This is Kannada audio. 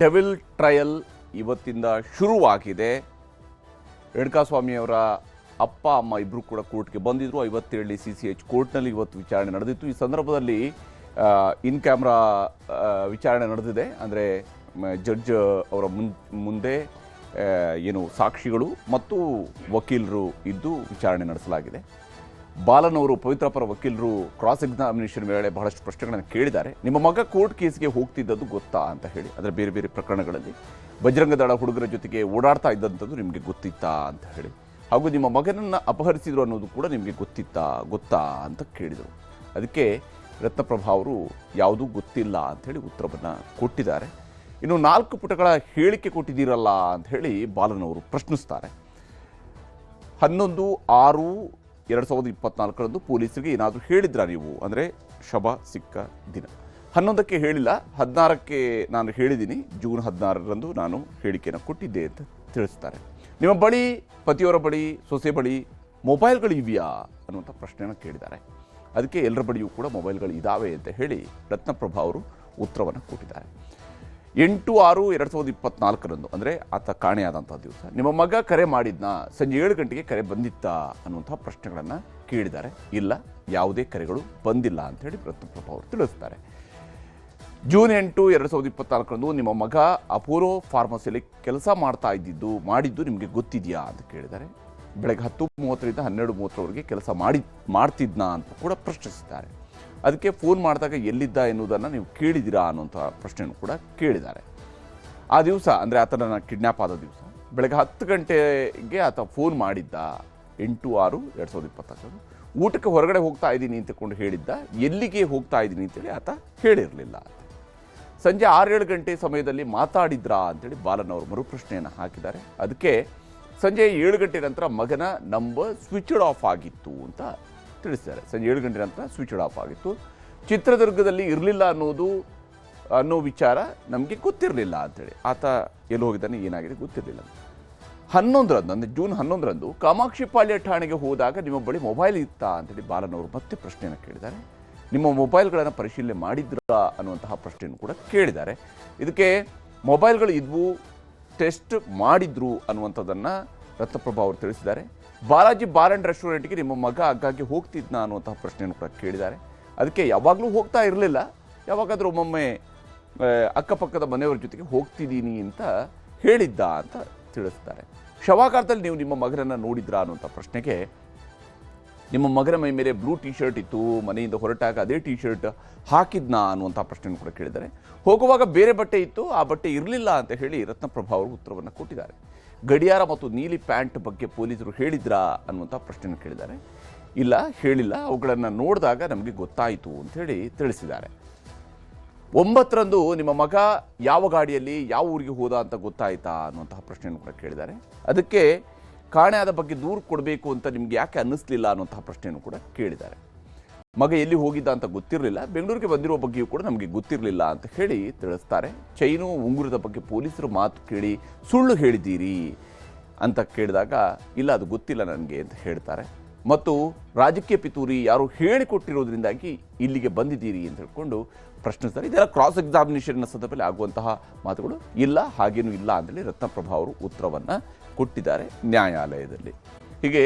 ಡೆವಿಲ್ ಟ್ರಯಲ್ ಇವತ್ತಿಂದ ಶುರುವಾಗಿದೆ. ರೇಣುಕಾಸ್ವಾಮಿಯವರ ಅಪ್ಪ ಅಮ್ಮ ಇಬ್ಬರು ಕೂಡ ಕೋರ್ಟ್ಗೆ ಬಂದಿದ್ದರು. 57 CCH ಕೋರ್ಟ್ನಲ್ಲಿ ಇವತ್ತು ವಿಚಾರಣೆ ನಡೆದಿತ್ತು. ಈ ಸಂದರ್ಭದಲ್ಲಿ ಇನ್ ಕ್ಯಾಮ್ರಾ ವಿಚಾರಣೆ ನಡೆದಿದೆ. ಅಂದರೆ ಜಡ್ಜ್ ಅವರ ಮುಂದೆ ಏನು ಸಾಕ್ಷಿಗಳು ಮತ್ತು ವಕೀಲರು ಇದ್ದು ವಿಚಾರಣೆ ನಡೆಸಲಾಗಿದೆ. ಬಾಲನ್ ಅವರು ಪವಿತ್ರ ಪರ ವಕೀಲರು ಕ್ರಾಸ್ ಎಕ್ಸಾಮಿನೇಷನ್ ವೇಳೆ ಬಹಳಷ್ಟು ಪ್ರಶ್ನೆಗಳನ್ನು ಕೇಳಿದ್ದಾರೆ. ನಿಮ್ಮ ಮಗ ಕೋರ್ಟ್ ಕೇಸ್ಗೆ ಹೋಗ್ತಿದ್ದದ್ದು ಗೊತ್ತಾ ಅಂತ ಹೇಳಿ, ಅದರ ಬೇರೆ ಬೇರೆ ಪ್ರಕರಣಗಳಲ್ಲಿ ಬಜರಂಗ ದಳ ಹುಡುಗರ ಜೊತೆಗೆ ಓಡಾಡ್ತಾ ಇದ್ದಂಥದ್ದು ನಿಮಗೆ ಗೊತ್ತಿತ್ತಾ ಅಂತ ಹೇಳಿ, ಹಾಗೂ ನಿಮ್ಮ ಮಗನನ್ನು ಅಪಹರಿಸಿದ್ರು ಅನ್ನೋದು ಕೂಡ ನಿಮಗೆ ಗೊತ್ತಾ ಅಂತ ಕೇಳಿದರು. ಅದಕ್ಕೆ ರತ್ನಪ್ರಭಾ ಅವರು ಯಾವುದೂ ಗೊತ್ತಿಲ್ಲ ಅಂಥೇಳಿ ಉತ್ತರವನ್ನು ಕೊಟ್ಟಿದ್ದಾರೆ. ಇನ್ನು 4 ಪುಟಗಳ ಹೇಳಿಕೆ ಕೊಟ್ಟಿದ್ದೀರಲ್ಲ ಅಂತ ಹೇಳಿ ಬಾಲನ್ ಅವರು ಪ್ರಶ್ನಿಸ್ತಾರೆ. 11/6/2024 ಪೊಲೀಸರಿಗೆ ಏನಾದರೂ ಹೇಳಿದ್ರಾ ನೀವು, ಅಂದರೆ ಶವ ಸಿಕ್ಕ ದಿನ. 11ಕ್ಕೆ ಹೇಳಿಲ್ಲ, 16ಕ್ಕೆ ನಾನು ಹೇಳಿದ್ದೀನಿ, ಜೂನ್ 16ರಂದು ನಾನು ಹೇಳಿಕೆಯನ್ನು ಕೊಟ್ಟಿದ್ದೆ ಅಂತ ತಿಳಿಸ್ತಾರೆ. ನಿಮ್ಮ ಬಳಿ, ಪತಿಯವರ ಬಳಿ, ಸೊಸೆ ಬಳಿ ಮೊಬೈಲ್ಗಳು ಇವೆಯಾ ಅನ್ನುವಂಥ ಪ್ರಶ್ನೆಯನ್ನು ಕೇಳಿದ್ದಾರೆ. ಅದಕ್ಕೆ ಎಲ್ಲರ ಬಳಿಯೂ ಕೂಡ ಮೊಬೈಲ್ಗಳು ಇದ್ದಾವೆ ಅಂತ ಹೇಳಿ ರತ್ನಪ್ರಭಾ ಅವರು ಉತ್ತರವನ್ನು ಕೊಟ್ಟಿದ್ದಾರೆ. 8/6/2024 ಅಂದರೆ ಆತ ಕಾಣೆಯಾದಂಥ ದಿವಸ ನಿಮ್ಮ ಮಗ ಕರೆ ಮಾಡಿದ್ನಾ, ಸಂಜೆ 7 ಗಂಟೆಗೆ ಕರೆ ಬಂದಿತ್ತಾ ಅನ್ನುವಂಥ ಪ್ರಶ್ನೆಗಳನ್ನು ಕೇಳಿದ್ದಾರೆ. ಇಲ್ಲ, ಯಾವುದೇ ಕರೆಗಳು ಬಂದಿಲ್ಲ ಅಂಥೇಳಿ ರತ್ನಪ್ರಭಾ ಅವರು ತಿಳಿಸ್ತಾರೆ. ಜೂನ್ 8, 2024 ನಿಮ್ಮ ಮಗ ಅಪೋಲೋ ಫಾರ್ಮಸಿಯಲ್ಲಿ ಕೆಲಸ ಮಾಡಿದ್ದು ನಿಮಗೆ ಗೊತ್ತಿದೆಯಾ ಅಂತ ಕೇಳಿದ್ದಾರೆ. ಬೆಳಗ್ಗೆ 10:30ರಿಂದ 12:30ವರೆಗೆ ಕೆಲಸ ಮಾಡ್ತಿದ್ನಾ ಅಂತ ಕೂಡ ಪ್ರಶ್ನಿಸಿದ್ದಾರೆ. ಅದಕ್ಕೆ ಫೋನ್ ಮಾಡಿದಾಗ ಎಲ್ಲಿದ್ದ ಎನ್ನುವುದನ್ನು ನೀವು ಕೇಳಿದ್ದೀರಾ ಅನ್ನುವಂಥ ಪ್ರಶ್ನೆಯನ್ನು ಕೂಡ ಕೇಳಿದ್ದಾರೆ. ಆ ದಿವಸ ಅಂದರೆ ಆತನ ಕಿಡ್ನ್ಯಾಪ್ ಆದ ದಿವಸ ಬೆಳಗ್ಗೆ 10 ಗಂಟೆಗೆ ಆತ ಫೋನ್ ಮಾಡಿದ್ದ. 8/6/2024 ಊಟಕ್ಕೆ ಹೊರಗಡೆ ಹೋಗ್ತಾ ಇದ್ದೀನಿ ಅಂತಕೊಂಡು ಹೇಳಿದ್ದ. ಎಲ್ಲಿಗೆ ಹೋಗ್ತಾ ಇದ್ದೀನಿ ಅಂತೇಳಿ ಆತ ಹೇಳಿರಲಿಲ್ಲ. ಸಂಜೆ 6-7 ಗಂಟೆ ಸಮಯದಲ್ಲಿ ಮಾತಾಡಿದ್ರಾ ಅಂತೇಳಿ ಬಾಲನ್ ಅವರು ಮರುಪ್ರಶ್ನೆಯನ್ನು ಹಾಕಿದ್ದಾರೆ. ಅದಕ್ಕೆ ಸಂಜೆ 7 ಗಂಟೆ ನಂತರ ಮಗನ ನಂಬರ್ ಸ್ವಿಚ್ಡ್ ಆಫ್ ಆಗಿತ್ತು ಅಂತ ತಿಳಿಸಿದ್ದಾರೆ. ಸಂಜೆ 7 ಗಂಟೆ ನಂತರ ಸ್ವಿಚ್ಡ್ ಆಫ್ ಆಗಿತ್ತು, ಚಿತ್ರದುರ್ಗದಲ್ಲಿ ಇರಲಿಲ್ಲ ಅನ್ನೋ ವಿಚಾರ ನಮಗೆ ಗೊತ್ತಿರಲಿಲ್ಲ ಅಂತೇಳಿ. ಆತ ಎಲ್ಲಿ ಹೋಗಿದ್ದಾನೆ, ಏನಾಗಿದೆ ಗೊತ್ತಿರಲಿಲ್ಲ. 11ರಂದು ಅಂದರೆ ಜೂನ್ 11ರಂದು ಕಾಮಾಕ್ಷಿಪಾಳ್ಯ ಠಾಣೆಗೆ ಹೋದಾಗ ನಿಮ್ಮ ಬಳಿ ಮೊಬೈಲ್ ಇತ್ತಾ ಅಂತೇಳಿ ಬಾಲನ್ ಅವರು ಮತ್ತೆ ಪ್ರಶ್ನೆಯನ್ನು ಕೇಳಿದ್ದಾರೆ. ನಿಮ್ಮ ಮೊಬೈಲ್ಗಳನ್ನು ಪರಿಶೀಲನೆ ಮಾಡಿದ್ರಾ ಅನ್ನುವಂತಹ ಪ್ರಶ್ನೆಯನ್ನು ಕೂಡ ಕೇಳಿದ್ದಾರೆ. ಇದಕ್ಕೆ ಮೊಬೈಲ್ಗಳು ಇದ್ವು, ಟೆಸ್ಟ್ ಮಾಡಿದ್ರು ಅನ್ನುವಂಥದ್ದನ್ನು ರತ್ನಪ್ರಭಾ ಅವರು ತಿಳಿಸಿದ್ದಾರೆ. ಬಾಲಾಜಿ ಬಾರ್ ಆ್ಯಂಡ್ ರೆಸ್ಟೋರೆಂಟ್ಗೆ ನಿಮ್ಮ ಮಗ ಆಗಾಗ್ಗೆ ಹೋಗ್ತಿದ್ನಾ ಅನ್ನುವಂತಹ ಪ್ರಶ್ನೆಯನ್ನು ಕೂಡ ಕೇಳಿದ್ದಾರೆ. ಅದಕ್ಕೆ ಯಾವಾಗಲೂ ಹೋಗ್ತಾ ಇರಲಿಲ್ಲ, ಯಾವಾಗಾದರೂ ಒಮ್ಮೊಮ್ಮೆ ಅಕ್ಕಪಕ್ಕದ ಮನೆಯವರ ಜೊತೆಗೆ ಹೋಗ್ತಿದ್ದೀನಿ ಅಂತ ಹೇಳಿದ್ದ ಅಂತ ತಿಳಿಸ್ತಾರೆ. ಶವಾಗಾರದಲ್ಲಿ ನೀವು ನಿಮ್ಮ ಮಗನನ್ನು ನೋಡಿದ್ರಾ ಅನ್ನುವಂಥ ಪ್ರಶ್ನೆಗೆ ನಿಮ್ಮ ಮಗನ ಮೈ ಮೇಲೆ ಬ್ಲೂ ಟಿ ಶರ್ಟ್ ಇತ್ತು, ಮನೆಯಿಂದ ಹೊರಟಾಗ ಅದೇ ಟಿ ಶರ್ಟ್ ಹಾಕಿದ್ನಾ ಅನ್ನುವಂಥ ಪ್ರಶ್ನೆಯನ್ನು ಕೂಡ ಕೇಳಿದ್ದಾರೆ. ಹೋಗುವಾಗ ಬೇರೆ ಬಟ್ಟೆ ಇತ್ತು, ಆ ಬಟ್ಟೆ ಇರಲಿಲ್ಲ ಅಂತ ಹೇಳಿ ರತ್ನಪ್ರಭಾ ಅವರು ಉತ್ತರವನ್ನು ಕೊಟ್ಟಿದ್ದಾರೆ. ಗಡಿಯಾರ ಮತ್ತು ನೀಲಿ ಪ್ಯಾಂಟ್ ಬಗ್ಗೆ ಪೊಲೀಸರು ಹೇಳಿದ್ರಾ ಅನ್ನುವಂಥ ಪ್ರಶ್ನೆಯನ್ನು ಕೇಳಿದ್ದಾರೆ. ಇಲ್ಲ, ಹೇಳಿಲ್ಲ, ಅವುಗಳನ್ನು ನೋಡಿದಾಗ ನಮಗೆ ಗೊತ್ತಾಯಿತು ಅಂಥೇಳಿ ತಿಳಿಸಿದ್ದಾರೆ. 9ರಂದು ನಿಮ್ಮ ಮಗ ಯಾವ ಗಾಡಿಯಲ್ಲಿ ಯಾವ ಊರಿಗೆ ಹೋದ ಅಂತ ಗೊತ್ತಾಯ್ತಾ ಅನ್ನುವಂತಹ ಪ್ರಶ್ನೆಯನ್ನು ಕೂಡ ಕೇಳಿದ್ದಾರೆ. ಅದಕ್ಕೆ ಕಾಣೆಯಾದ ಬಗ್ಗೆ ದೂರು ಕೊಡಬೇಕು ಅಂತ ನಿಮ್ಗೆ ಯಾಕೆ ಅನ್ನಿಸ್ಲಿಲ್ಲ ಅನ್ನುವಂತಹ ಪ್ರಶ್ನೆಯನ್ನು ಕೂಡ ಕೇಳಿದ್ದಾರೆ. ಮಗ ಎಲ್ಲಿ ಹೋಗಿದ್ದ ಅಂತ ಗೊತ್ತಿರಲಿಲ್ಲ, ಬೆಂಗಳೂರಿಗೆ ಬಂದಿರುವ ಬಗ್ಗೆಯೂ ಕೂಡ ನಮಗೆ ಗೊತ್ತಿರಲಿಲ್ಲ ಅಂತ ಹೇಳಿ ತಿಳಿಸ್ತಾರೆ. ಚೈನು ಉಂಗುರದ ಬಗ್ಗೆ ಪೊಲೀಸರು ಮಾತು ಕೇಳಿ ಸುಳ್ಳು ಹೇಳಿದ್ದೀರಿ ಅಂತ ಕೇಳಿದಾಗ ಇಲ್ಲ, ಅದು ಗೊತ್ತಿಲ್ಲ ನನಗೆ ಅಂತ ಹೇಳ್ತಾರೆ. ಮತ್ತು ರಾಜಕೀಯ ಪಿತೂರಿ ಯಾರು ಹೇಳಿಕೊಟ್ಟಿರೋದ್ರಿಂದಾಗಿ ಇಲ್ಲಿಗೆ ಬಂದಿದ್ದೀರಿ ಅಂತ ಹೇಳ್ಕೊಂಡು ಪ್ರಶ್ನಿಸ್ತಾರೆ. ಇದೆಲ್ಲ ಕ್ರಾಸ್ ಎಕ್ಸಾಮಿನೇಷನ್ನ ಸಂದರ್ಭದಲ್ಲಿ ಆಗುವಂತಹ ಮಾತುಗಳು. ಇಲ್ಲ, ಹಾಗೇನೂ ಇಲ್ಲ ಅಂತೇಳಿ ರತ್ನಪ್ರಭಾ ಅವರು ಉತ್ತರವನ್ನು ಕೊಟ್ಟಿದ್ದಾರೆ ನ್ಯಾಯಾಲಯದಲ್ಲಿ. ಹೀಗೆ